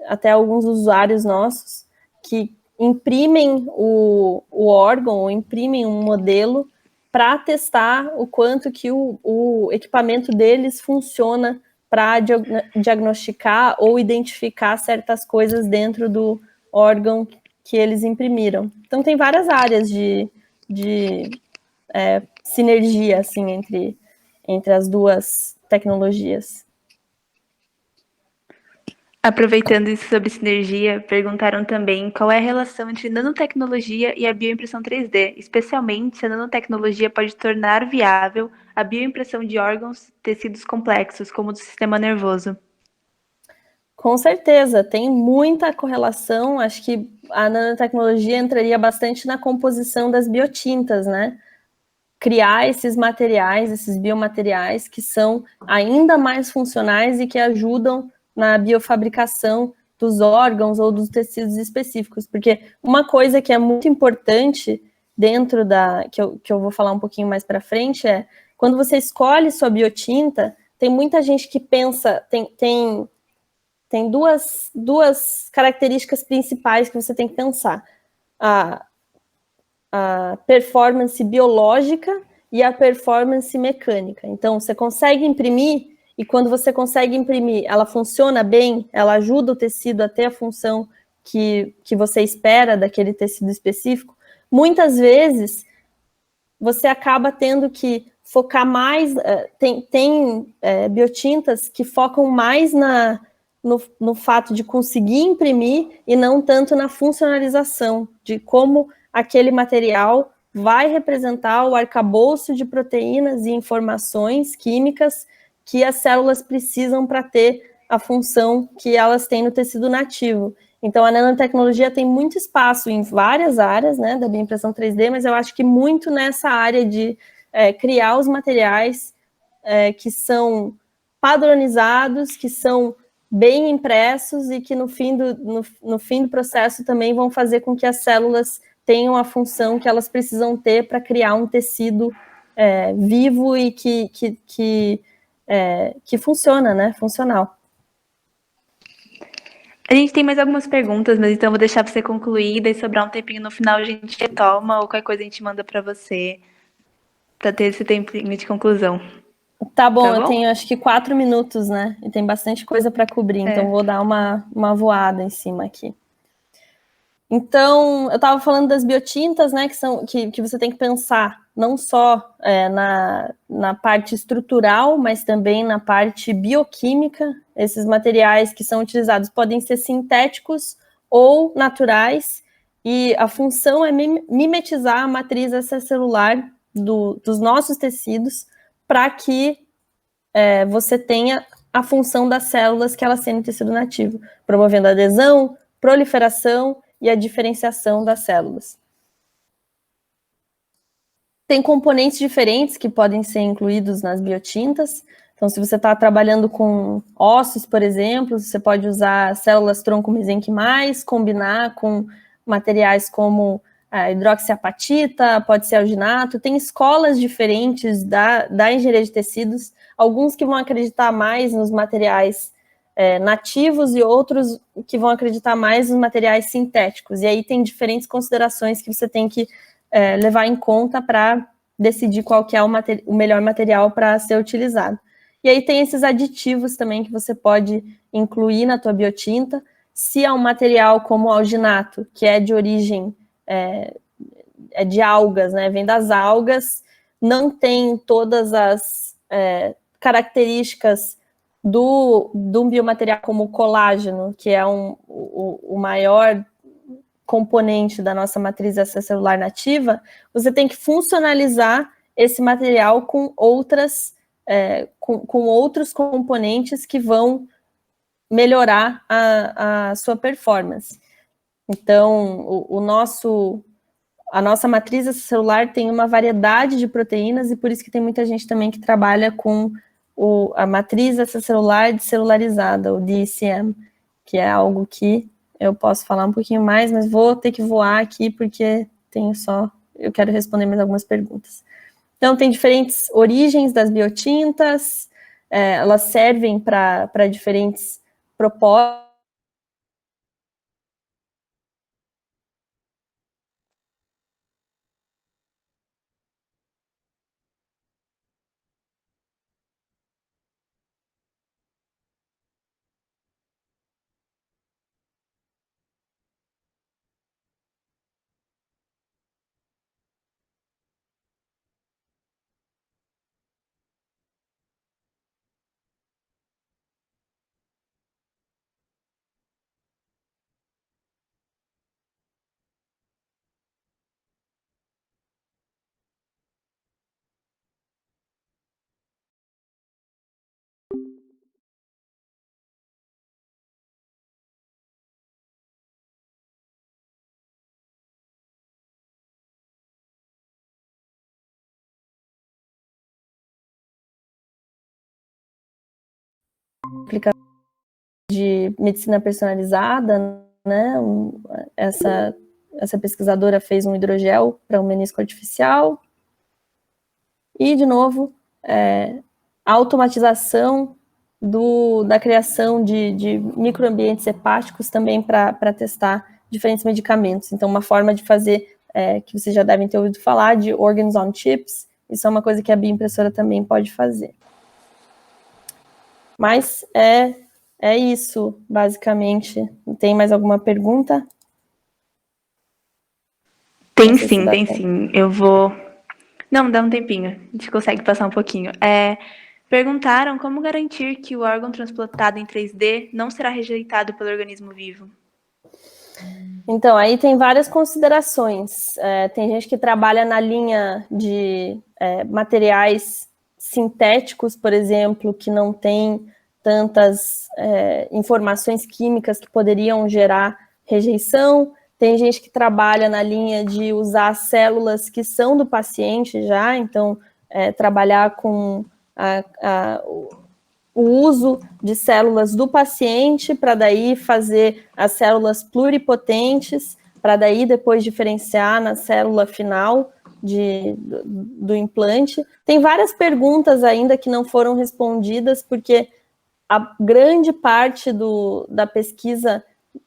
até alguns usuários nossos, que imprimem o órgão, ou imprimem um modelo para testar o quanto que o equipamento deles funciona para diagnosticar ou identificar certas coisas dentro do órgão que eles imprimiram. Então, tem várias áreas de sinergia, assim, entre as duas tecnologias. Aproveitando isso sobre sinergia, perguntaram também qual é a relação entre nanotecnologia e a bioimpressão 3D, especialmente se a nanotecnologia pode tornar viável a bioimpressão de órgãos e tecidos complexos, como o do sistema nervoso. Com certeza, tem muita correlação. Acho que a nanotecnologia entraria bastante na composição das biotintas, né? Criar esses materiais, esses biomateriais que são ainda mais funcionais e que ajudam na biofabricação dos órgãos ou dos tecidos específicos. Porque uma coisa que é muito importante dentro que eu vou falar um pouquinho mais para frente, é quando você escolhe sua biotinta, tem muita gente que pensa, tem duas características principais que você tem que pensar. a performance biológica e a performance mecânica. Então, você consegue imprimir, e quando você consegue imprimir, ela funciona bem, ela ajuda o tecido a ter a função que você espera daquele tecido específico. Muitas vezes, você acaba tendo que focar mais, tem biotintas que focam mais no fato de conseguir imprimir e não tanto na funcionalização, de como aquele material vai representar o arcabouço de proteínas e informações químicas que as células precisam para ter a função que elas têm no tecido nativo. Então, a nanotecnologia tem muito espaço em várias áreas, né, da bioimpressão 3D, mas eu acho que muito nessa área de criar os materiais que são padronizados, que são bem impressos e que no fim do processo também vão fazer com que as células tenham a função que elas precisam ter para criar um tecido vivo e que funciona, né, funcional. A gente tem mais algumas perguntas, mas então eu vou deixar para você concluir, daí sobrar um tempinho no final a gente retoma, ou qualquer coisa a gente manda para você, para ter esse tempinho de conclusão. Tá bom, eu tenho acho que 4 minutos, né? E tem bastante coisa para cobrir, então vou dar uma voada em cima aqui. Então, eu estava falando das biotintas, né, que você tem que pensar não só na parte estrutural, mas também na parte bioquímica. Esses materiais que são utilizados podem ser sintéticos ou naturais, e a função é mimetizar a matriz extracelular dos nossos tecidos para que você tenha a função das células que elas têm no tecido nativo, promovendo adesão, proliferação e a diferenciação das células. Tem componentes diferentes que podem ser incluídos nas biotintas. Então, se você está trabalhando com ossos, por exemplo, você pode usar células tronco-mesenquimais, combinar com materiais como a hidroxiapatita, pode ser alginato. Tem escolas diferentes da engenharia de tecidos, alguns que vão acreditar mais nos materiais nativos e outros que vão acreditar mais nos materiais sintéticos. E aí tem diferentes considerações que você tem que levar em conta para decidir qual que é o melhor material para ser utilizado. E aí tem esses aditivos também que você pode incluir na tua biotinta. Se é um material como o alginato, que é de origem de algas, né, vem das algas, não tem todas as características do biomaterial como o colágeno, que é o maior componente da nossa matriz extracelular nativa, você tem que funcionalizar esse material com outros componentes que vão melhorar a sua performance. Então, a nossa matriz extracelular tem uma variedade de proteínas e por isso que tem muita gente também que trabalha com a matriz extracelular descelularizada, o DCM, que é algo que eu posso falar um pouquinho mais, mas vou ter que voar aqui porque eu quero responder mais algumas perguntas. Então, tem diferentes origens das biotintas, elas servem para diferentes propósitos. De medicina personalizada, né? Essa pesquisadora fez um hidrogel para um menisco artificial. E, de novo, a automatização da criação de microambientes hepáticos também para testar diferentes medicamentos. Então, uma forma de fazer que vocês já devem ter ouvido falar, de Organs on Chips. Isso é uma coisa que a bioimpressora também pode fazer. Mas é isso, basicamente. Tem mais alguma pergunta? Tem sim. Eu vou... Não, dá um tempinho. A gente consegue passar um pouquinho. Perguntaram como garantir que o órgão transplantado em 3D não será rejeitado pelo organismo vivo. Então, aí tem várias considerações. Tem gente que trabalha na linha de materiais sintéticos, por exemplo, que não tem tantas informações químicas que poderiam gerar rejeição. Tem gente que trabalha na linha de usar células que são do paciente já, então trabalhar com o uso de células do paciente para daí fazer as células pluripotentes, para daí depois diferenciar na célula final do implante. Tem várias perguntas ainda que não foram respondidas, porque a grande parte da pesquisa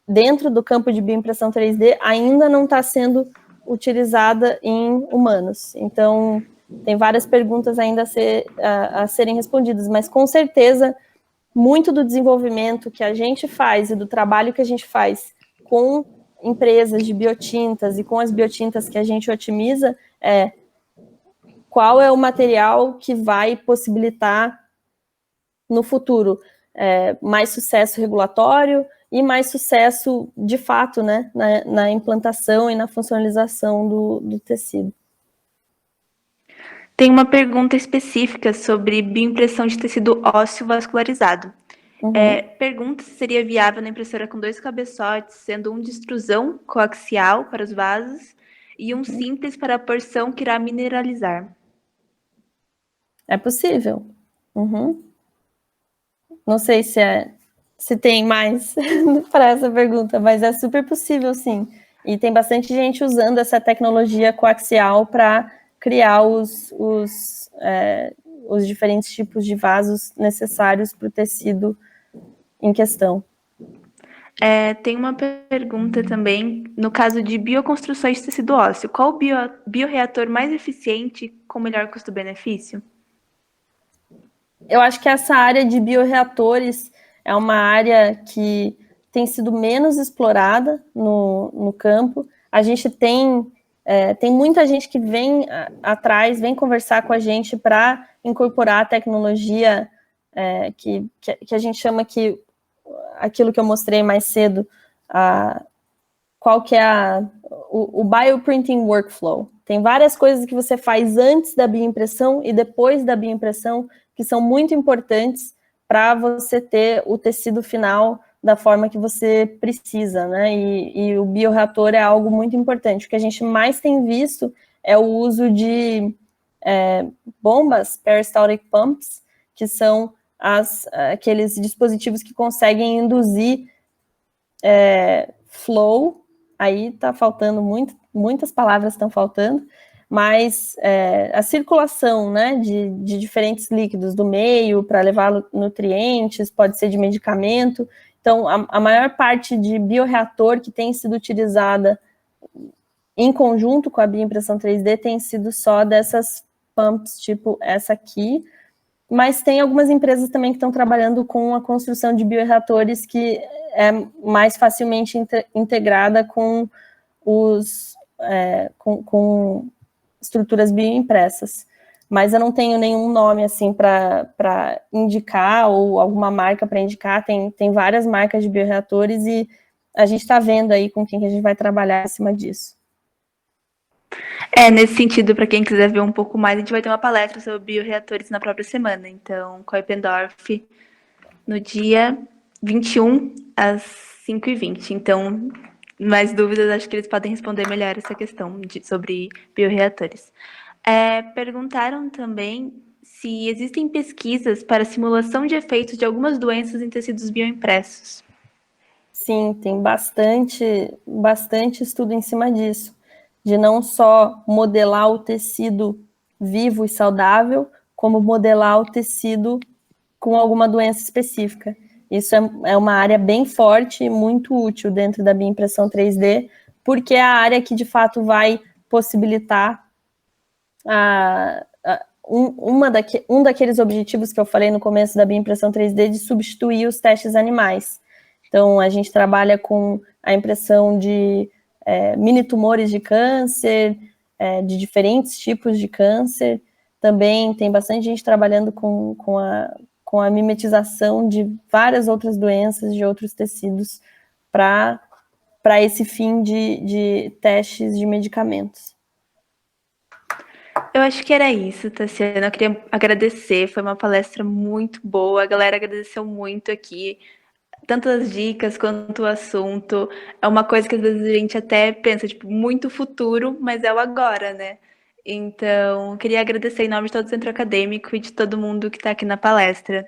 dentro do campo de bioimpressão 3D ainda não está sendo utilizada em humanos. Então, tem várias perguntas ainda a serem respondidas, mas com certeza, muito do desenvolvimento que a gente faz e do trabalho que a gente faz com empresas de biotintas e com as biotintas que a gente otimiza qual é o material que vai possibilitar no futuro mais sucesso regulatório e mais sucesso, de fato, né, na implantação e na funcionalização do tecido. Tem uma pergunta específica sobre bioimpressão de tecido ósseo vascularizado. Pergunta se seria viável na impressora com 2 cabeçotes, sendo um de extrusão coaxial para os vasos e um simples para a porção que irá mineralizar. É possível. Não sei se tem mais para essa pergunta, mas é super possível, sim. E tem bastante gente usando essa tecnologia coaxial para criar os diferentes tipos de vasos necessários para o tecido em questão. Tem uma pergunta também, no caso de bioconstruções de tecido ósseo, qual o bioreator mais eficiente com melhor custo-benefício? Eu acho que essa área de bioreatores é uma área que tem sido menos explorada no campo. A gente tem muita gente que vem atrás, vem conversar com a gente para incorporar a tecnologia que a gente chama aquilo que eu mostrei mais cedo, qual que é o bioprinting workflow. Tem várias coisas que você faz antes da bioimpressão e depois da bioimpressão que são muito importantes para você ter o tecido final da forma que você precisa, né? E o bioreator é algo muito importante. O que a gente mais tem visto é o uso de bombas, peristaltic pumps, que são aqueles dispositivos que conseguem induzir flow. Aí está faltando muitas palavras estão faltando, mas a circulação, né, de diferentes líquidos do meio para levar nutrientes, pode ser de medicamento. Então, a maior parte de bioreator que tem sido utilizada em conjunto com a bioimpressão 3D tem sido só dessas pumps, tipo essa aqui, mas tem algumas empresas também que estão trabalhando com a construção de bioreatores que é mais facilmente integrada com com estruturas bioimpressas. Mas eu não tenho nenhum nome assim para indicar ou alguma marca para indicar. Tem várias marcas de bioreatores e a gente está vendo aí com quem que a gente vai trabalhar em cima disso. Nesse sentido, para quem quiser ver um pouco mais, a gente vai ter uma palestra sobre bioreatores na própria semana. Então, com a Eppendorf, no dia 21, às 5h20. Então, mais dúvidas, acho que eles podem responder melhor essa questão sobre bioreatores. Perguntaram também se existem pesquisas para simulação de efeitos de algumas doenças em tecidos bioimpressos. Sim, tem bastante estudo em cima disso, de não só modelar o tecido vivo e saudável, como modelar o tecido com alguma doença específica. Isso é uma área bem forte e muito útil dentro da bioimpressão 3D, porque é a área que, de fato, vai possibilitar um daqueles objetivos que eu falei no começo da bioimpressão 3D de substituir os testes animais. Então, a gente trabalha com a impressão de mini tumores de câncer, de diferentes tipos de câncer. Também tem bastante gente trabalhando com a mimetização de várias outras doenças, de outros tecidos, para esse fim de testes de medicamentos. Eu acho que era isso, Tassiana. Eu queria agradecer, foi uma palestra muito boa, a galera agradeceu muito aqui, tanto as dicas quanto o assunto. É uma coisa que às vezes a gente até pensa, tipo, muito futuro, mas é o agora, né? Então, queria agradecer em nome de todo o Centro Acadêmico e de todo mundo que está aqui na palestra.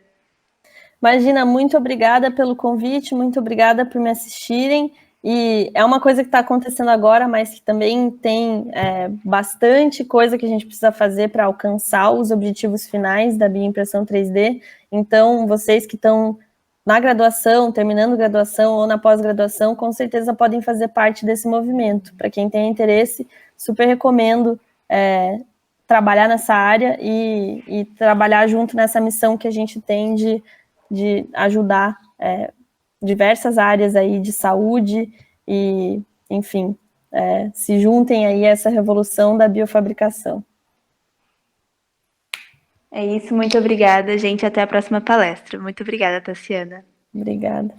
Imagina, muito obrigada pelo convite, muito obrigada por me assistirem. E é uma coisa que está acontecendo agora, mas que também tem bastante coisa que a gente precisa fazer para alcançar os objetivos finais da bioimpressão 3D. Então, vocês que estão na graduação, terminando graduação ou na pós-graduação, com certeza podem fazer parte desse movimento. Para quem tem interesse, super recomendo trabalhar nessa área e trabalhar junto nessa missão que a gente tem de ajudar diversas áreas aí de saúde e, enfim, se juntem aí a essa revolução da biofabricação. É isso, muito obrigada, gente. Até a próxima palestra. Muito obrigada, Tassiana. Obrigada.